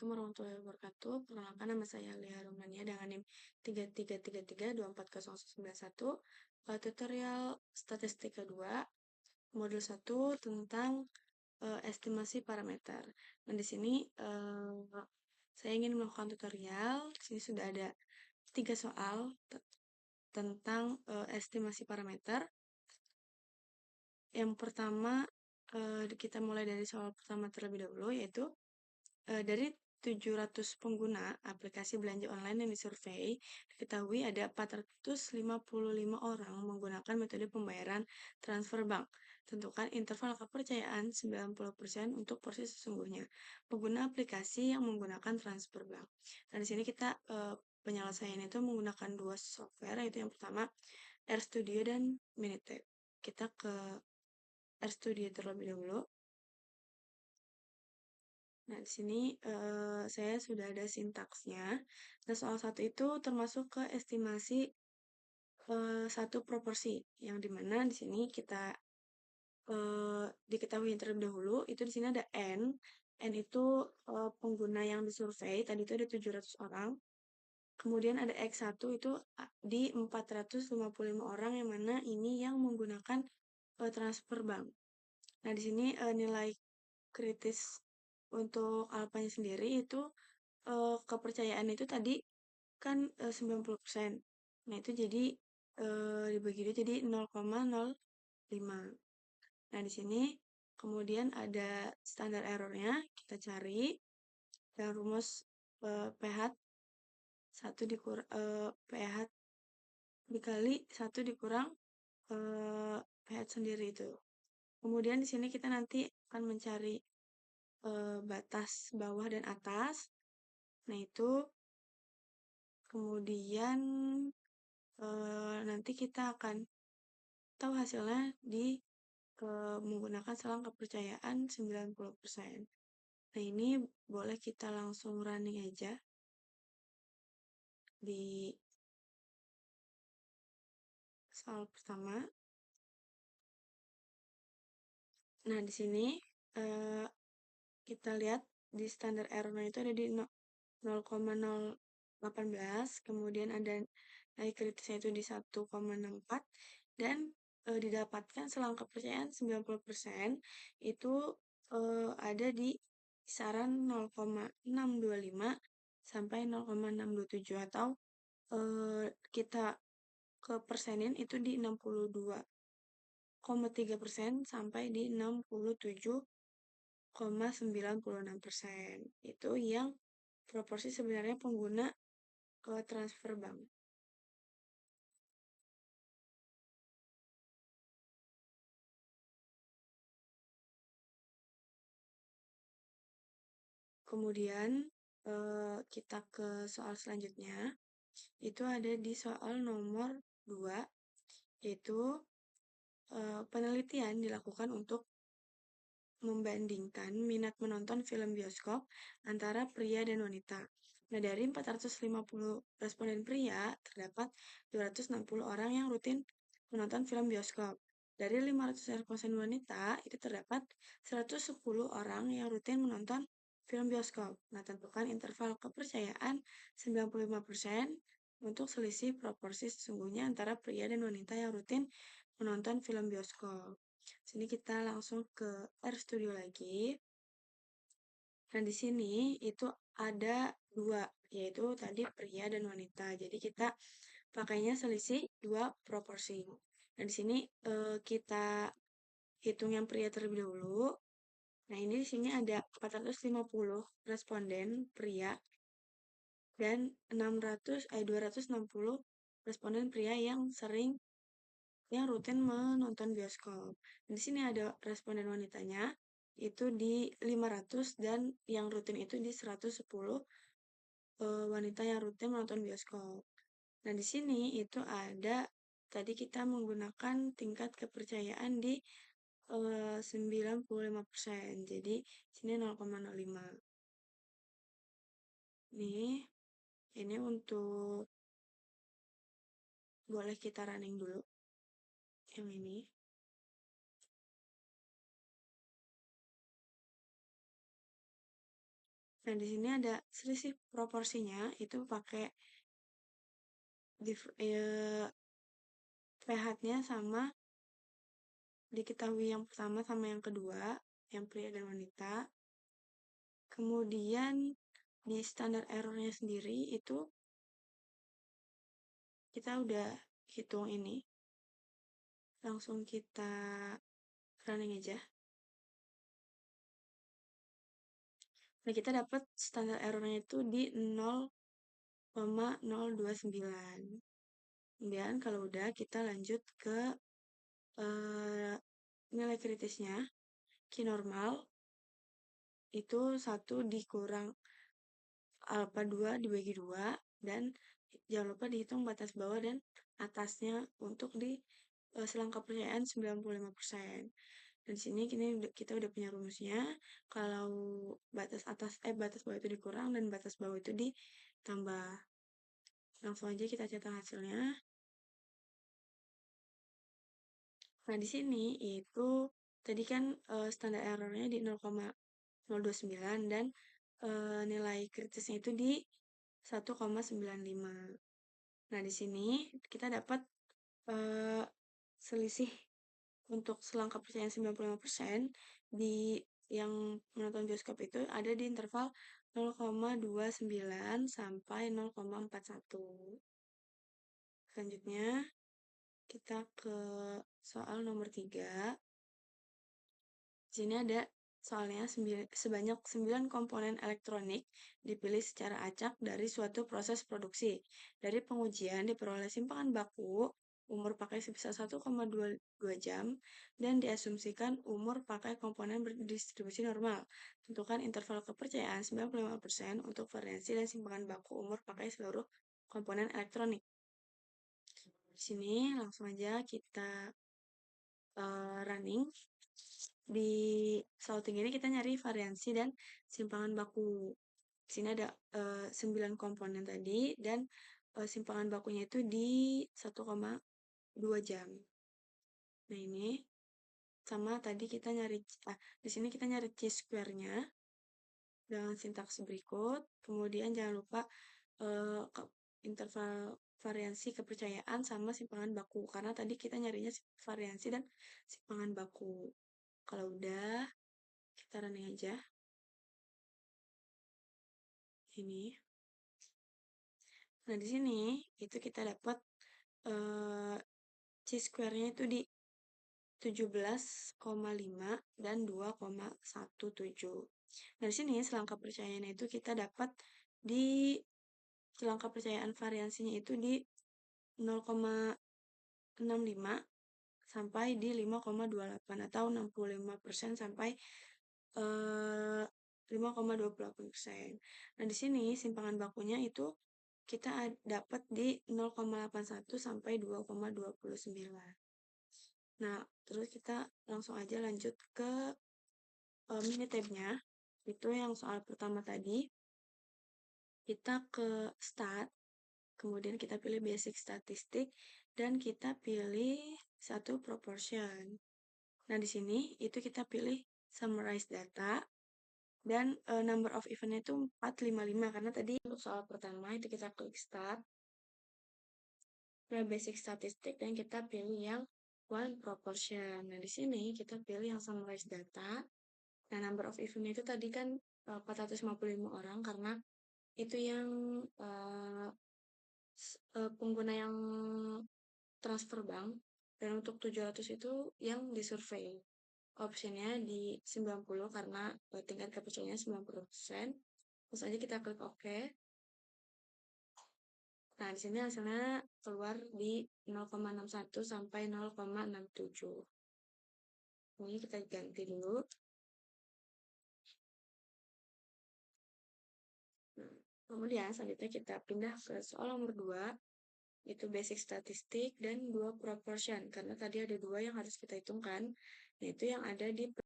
Assalamualaikum warahmatullahi wabarakatuh. Perkenalkan, nama saya Lia Romania dengan NIM 3333240191. Tutorial statistik kedua, modul 1 tentang estimasi parameter. Nah, di sini saya ingin melakukan tutorial. Di sini sudah ada 3 soal tentang estimasi parameter. Yang pertama, kita mulai dari soal pertama terlebih dahulu, yaitu dari 700 pengguna aplikasi belanja online yang disurvei, diketahui ada 455 orang menggunakan metode pembayaran transfer bank. Tentukan interval kepercayaan 90% untuk porsi sesungguhnya pengguna aplikasi yang menggunakan transfer bank. Nah, di sini kita penyelesaian itu menggunakan 2 software, yaitu yang pertama RStudio dan Minitab. Kita ke RStudio terlebih dahulu. Nah, di sini saya sudah ada sintaksnya. Nah, soal 1 itu termasuk ke estimasi satu proporsi, yang dimana di sini kita diketahui terlebih dahulu, itu di sini ada N. N itu pengguna yang disurvei, tadi itu ada 700 orang. Kemudian ada X1 itu di 455 orang, yang mana ini yang menggunakan transfer bank. Nah, di sini nilai kritis untuk alfanya sendiri itu kepercayaan itu tadi kan 90%. Nah, itu jadi dibagi dua jadi 0,05. Nah, di sini kemudian ada standar errornya, kita cari dan rumus pH 1 pH dikali 1 dikurang pH sendiri itu. Kemudian di sini kita nanti akan mencari batas bawah dan atas. Nah, itu kemudian nanti kita akan tahu hasilnya di menggunakan selang kepercayaan 90%. Nah, ini boleh kita langsung running aja di soal pertama. Nah, di sini kita lihat di standar errornya itu ada di 0,018, kemudian ada nilai kritisnya itu di 1,64, dan didapatkan selang kepercayaan 90% itu ada di kisaran 0,625 sampai 0,627, atau kita ke persenin itu di 62,3% sampai di 67,96%. Itu yang proporsi sebenarnya pengguna ke transfer bank. Kemudian kita ke soal selanjutnya, itu ada di soal nomor 2, yaitu penelitian dilakukan untuk membandingkan minat menonton film bioskop antara pria dan wanita. Nah, dari 450 responden pria, terdapat 260 orang yang rutin menonton film bioskop. Dari 500 responden wanita, itu terdapat 110 orang yang rutin menonton film bioskop. Nah, tentukan interval kepercayaan 95% untuk selisih proporsi sesungguhnya antara pria dan wanita yang rutin menonton film bioskop. Sini kita langsung ke RStudio lagi. Nah, di sini itu ada 2, yaitu tadi pria dan wanita. Jadi kita pakainya selisih 2 proporsi. Nah, di sini kita hitung yang pria terlebih dahulu. Nah, ini di sini ada 450 responden pria dan 260 responden pria yang rutin menonton bioskop. Di sini ada responden wanitanya itu di 500 dan yang rutin itu di 110 wanita yang rutin menonton bioskop. Nah, di sini itu ada tadi kita menggunakan tingkat kepercayaan di 95%. Jadi sini 0,05. Ini untuk boleh kita running dulu yang ini. Nah, di sini ada selisih proporsinya, itu pakai pH-nya sama, diketahui yang pertama sama yang kedua, yang pria dan wanita. Kemudian di standar errornya sendiri itu kita udah hitung ini. Langsung kita running aja. Nah, kita dapat standar errornya itu di 0,029. Kemudian kalau udah, kita lanjut ke nilai kritisnya. Q normal itu 1 dikurang alpha 2 dibagi 2, dan jangan lupa dihitung batas bawah dan atasnya untuk di selang kepercayaan 95%. Dan di sini kita udah punya rumusnya. Kalau batas bawah itu dikurang dan batas bawah itu ditambah. Langsung aja kita cetak hasilnya. Nah, di sini itu tadi kan standar errornya di 0,029 dan nilai kritisnya itu di 1,95. Nah, di sini kita dapat selisih untuk selang kepercayaan 95% di yang menonton bioskop itu ada di interval 0,29 sampai 0,41. Selanjutnya kita ke soal nomor 3. Di sini ada soalnya sebanyak 9 komponen elektronik dipilih secara acak dari suatu proses produksi. Dari pengujian diperoleh simpangan baku umur pakai sebesar 1,22 jam dan diasumsikan umur pakai komponen berdistribusi normal. Tentukan interval kepercayaan 95% untuk variasi dan simpangan baku umur pakai seluruh komponen elektronik. Di sini langsung aja kita running. Di soal 3 ini kita nyari variansi dan simpangan baku. Di sini ada 9 komponen tadi dan simpangan bakunya itu di 1,2 jam. Nah, ini sama tadi kita nyari di sini kita nyari chi-square-nya dengan sintaks berikut. Kemudian jangan lupa interval variansi kepercayaan sama simpangan baku, karena tadi kita nyarinya variansi dan simpangan baku. Kalau udah, kita running aja. Ini. Nah, di sini itu kita dapat chi-square-nya itu di 17,5 dan 2,17. Nah, di sini selang kepercayaannya itu kita dapat di selang kepercayaan variansinya itu di 0,65 sampai di 5,28 atau 65% sampai 5,28%. Nah, di sini simpangan bakunya itu kita dapat di 0,81 sampai 2,29. Nah, terus kita langsung aja lanjut ke mini tab-nya. Itu yang soal pertama tadi. Kita ke start, kemudian kita pilih basic statistik, dan kita pilih satu proportion. Nah, di sini itu kita pilih summarize data, dan number of event-nya itu 455, karena tadi untuk soal pertama itu kita klik start, basic statistik, dan kita pilih yang one proportion. Nah, di sini kita pilih yang summarize data. Nah, number of event itu tadi kan 455 orang, karena itu yang pengguna yang transfer bank, dan untuk 700 itu yang disurvey. Optionnya di 90 karena tingkat kepercayaannya 90%. Terus aja kita klik OK. Nah, di sini hasilnya keluar di 0,61 sampai 0,67. Ini kita ganti dulu. Nah, kemudian selanjutnya kita pindah ke soal nomor 2, itu basic statistik dan 2 proportion, karena tadi ada 2 yang harus kita hitungkan, yaitu yang ada di